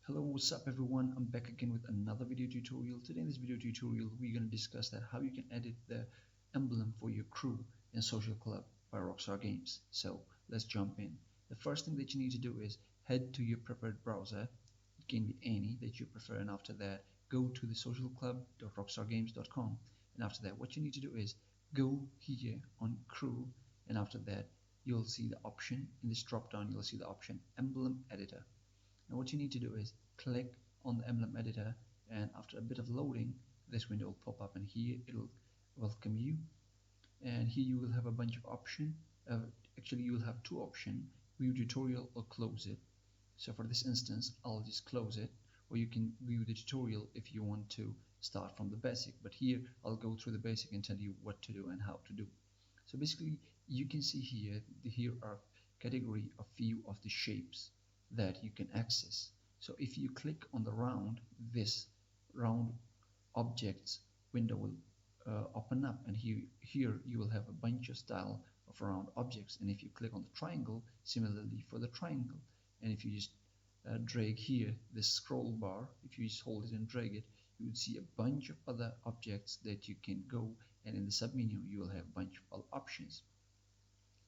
Hello, what's up everyone? I'm back again with another video tutorial. Today in this video tutorial, we're going to discuss that how you can edit the emblem for your crew in Social Club by Rockstar Games. So let's jump in. The first thing that you need to do is head to your preferred browser. It can be any that you prefer, and after that, go to the socialclub.rockstargames.com. And after that, what you need to do is go here on crew, and after that, you'll see the option in this drop down. You'll see the option emblem editor. Now what you need to do is click on the emblem editor, and after a bit of loading, this window will pop up, and here it'll welcome you, and here you will have a bunch of options. Actually, you will have two options: view tutorial or close it. So for this instance, I'll just close it, or you can view the tutorial if you want to start from the basic, but here I'll go through the basic and tell you what to do and how to do. So basically, you can see here are category of few of the shapes that you can access. So if you click on the round, this round objects window will open up, and here you will have a bunch of style of round objects. And if you click on the triangle, similarly for the triangle, and if you just drag here this scroll bar, if you just hold it and drag it, you would see a bunch of other objects that you can go, and in the submenu you will have a bunch of options.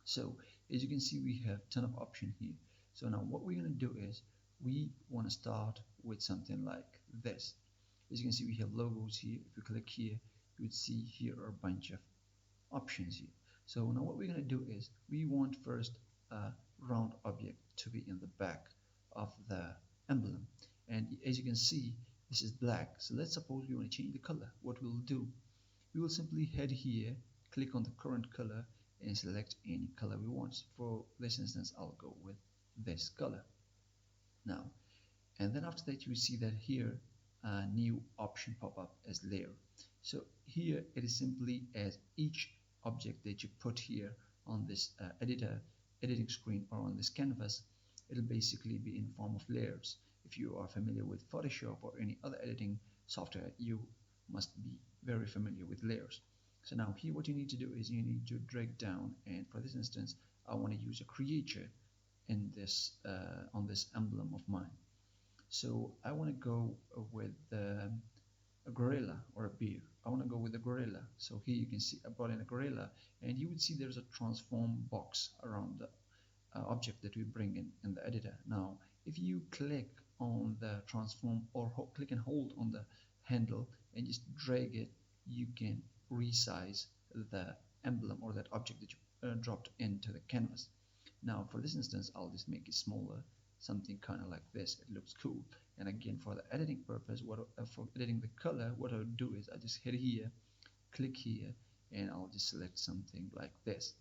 So as you can see, we have a ton of options here. So now what we're going to do is we want to start with something like this. As you can see, we have logos here. If you click here, you would see here are a bunch of options here. So now what we're going to do is we want first a round object to be in the back of the emblem. And as you can see, this is black. So let's suppose we want to change the color. What we'll do, we will simply head here, click on the current color, and select any color we want. For this instance, I'll go with this color now, and then after that you will see that here a new option pop up as layer. So here it is simply as each object that you put here on this editing screen or on this canvas, it'll basically be in form of layers. If you are familiar with Photoshop or any other editing software, you must be very familiar with layers. So now here what you need to do is you need to drag down, and for this instance I want to use a creature in this on this emblem of mine. So I want to go with a gorilla or a bear. I want to go with a gorilla. So here you can see I brought in a gorilla, and you would see there's a transform box around the object that we bring in the editor. Now if you click on the transform or click and hold on the handle and just drag it, you can resize the emblem or that object that you dropped into the canvas. Now for this instance, I'll just make it smaller, something kind of like this. It looks cool. And again, for the editing purpose, for editing the color, what I would do is I just hit here, click here, and I'll just select something like this.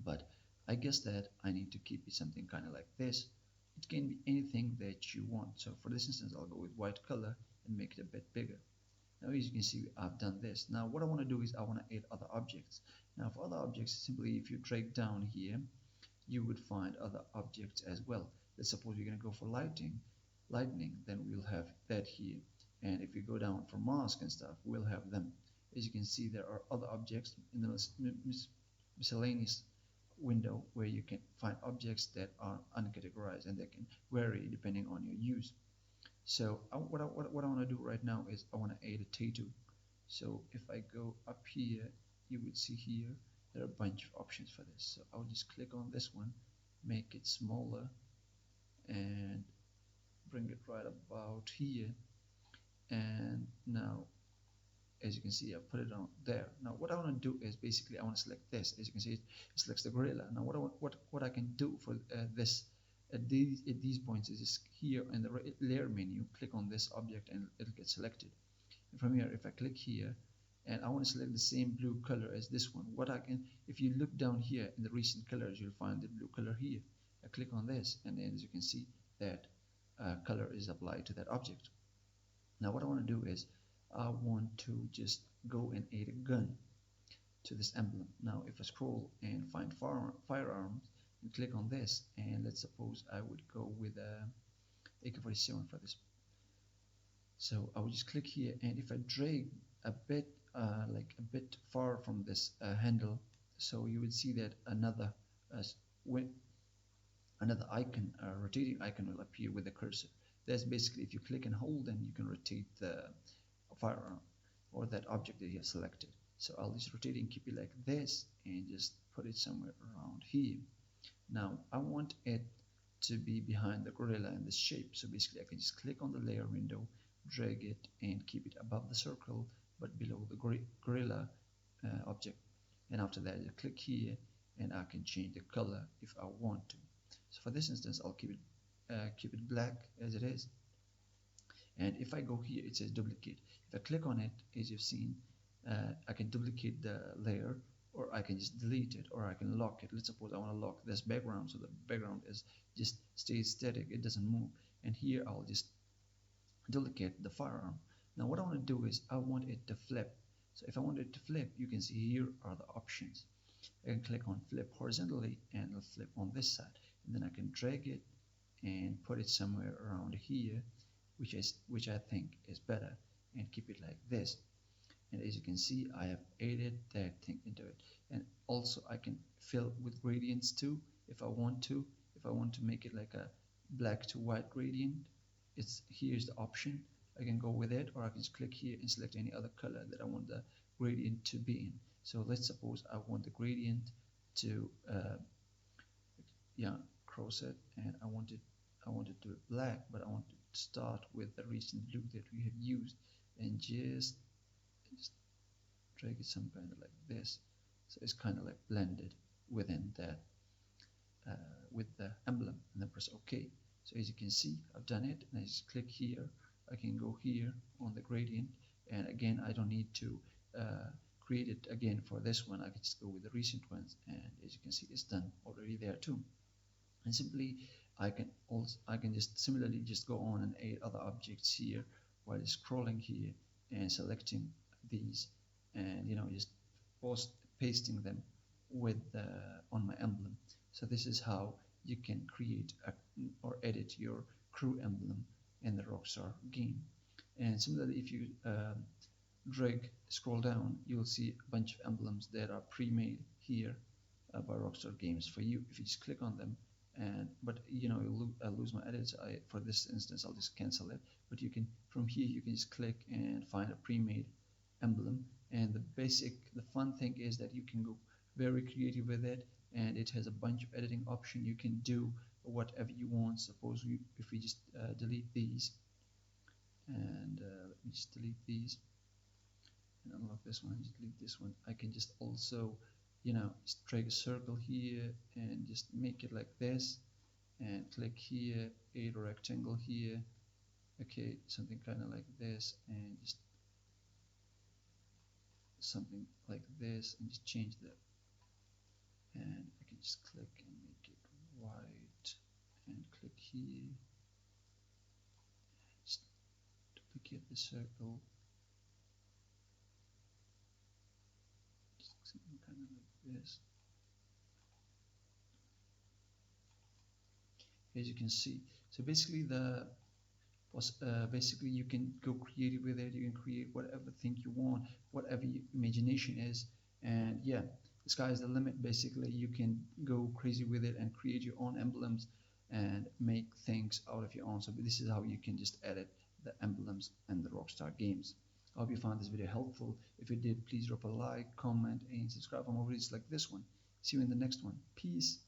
But I guess that I need to keep it something kind of like this. It can be anything that you want. So for this instance, I'll go with white color and make it a bit bigger. Now as you can see, I've done this. Now what I want to do is I want to add other objects. Now for other objects, simply if you drag down here, you would find other objects as well. Let's suppose you're going to go for lightning, then we'll have that here. And if you go down for mask and stuff, we'll have them. As you can see, there are other objects in the miscellaneous window where you can find objects that are uncategorized, and they can vary depending on your use. So what I want to do right now is I want to add a tattoo. So if I go up here, you would see here there are a bunch of options for this. So I'll just click on this one, make it smaller, and bring it right about here. And now as you can see, I put it on there. Now what I want to do is basically I want to select this. As you can see, it selects the gorilla. Now what I can do for this at these points is just here in the layer menu, click on this object and it'll get selected. And from here, if I click here and I want to select the same blue color as this one, if you look down here in the recent colors, you'll find the blue color here. I click on this, and then as you can see, that color is applied to that object. Now what I want to do is I want to just go and add a gun to this emblem. Now if I scroll and find firearms and click on this, and let's suppose I would go with a AK-47 for this. So I will just click here, and if I drag a bit like a bit far from this handle, so you would see that another icon, rotating icon will appear with the cursor. That's basically, if you click and hold, then you can rotate the firearm or that object that you have selected. So I'll just rotate it and keep it like this and just put it somewhere around here. Now I want it to be behind the gorilla in this shape. So basically I can just click on the layer window, drag it and keep it above the circle but below the gorilla object. And after that I click here and I can change the color if I want to. So for this instance I'll keep it black as it is. And if I go here, it says duplicate. If I click on it, as you've seen, I can duplicate the layer, or I can just delete it, or I can lock it. Let's suppose I want to lock this background, so the background is just stays static, it doesn't move. And here I'll just duplicate the firearm. Now what I want to do is I want it to flip. So if I want it to flip, you can see here are the options. I can click on flip horizontally and it'll flip on this side. And then I can drag it and put it somewhere around here, which I think is better, and keep it like this. And as you can see, I have added that thing into it. And also I can fill with gradients too if I want to. If I want to make it like a black to white gradient, here's the option. I can go with it, or I can just click here and select any other color that I want the gradient to be in. So let's suppose I want the gradient to cross it, and I want it to be black, but I want to start with the recent blue that we have used, and just drag it some kind of like this, so it's kind of like blended within that with the emblem, and then press OK. So as you can see, I've done it, and I just click here. I can go here on the gradient, and again I don't need to create it again for this one. I can just go with the recent ones, and as you can see, it's done already there too. And simply I can just similarly just go on and add other objects here while scrolling here and selecting these, and just pasting them with on my emblem. So this is how you can create or edit your crew emblem in the Rockstar game. And similarly, if you scroll down, you'll see a bunch of emblems that are pre-made here by Rockstar Games for you. If you just click on them, but I'll lose my edits. For this instance I'll just cancel it, but you can, from here you can just click and find a pre-made emblem. And the fun thing is that you can go very creative with it, and it has a bunch of editing options. You can do whatever you want. Suppose if we just delete these, and let me just delete these and unlock this one, just delete this one. I can just also just drag a circle here and just make it like this, and click here, add a rectangle here, okay, something kind of like this, and just something like this, and just change that. And I can just click and make it white, and click here, just duplicate the circle, just something kind of like this. As you can see, so basically basically you can go creative with it. You can create whatever thing you want, whatever your imagination is, and yeah, the sky is the limit. Basically you can go crazy with it and create your own emblems and make things out of your own. So this is how you can just edit the emblems in the Rockstar games. I hope you found this video helpful. If you did, please drop a like, comment, and subscribe for more videos like this one. See you in the next one. Peace.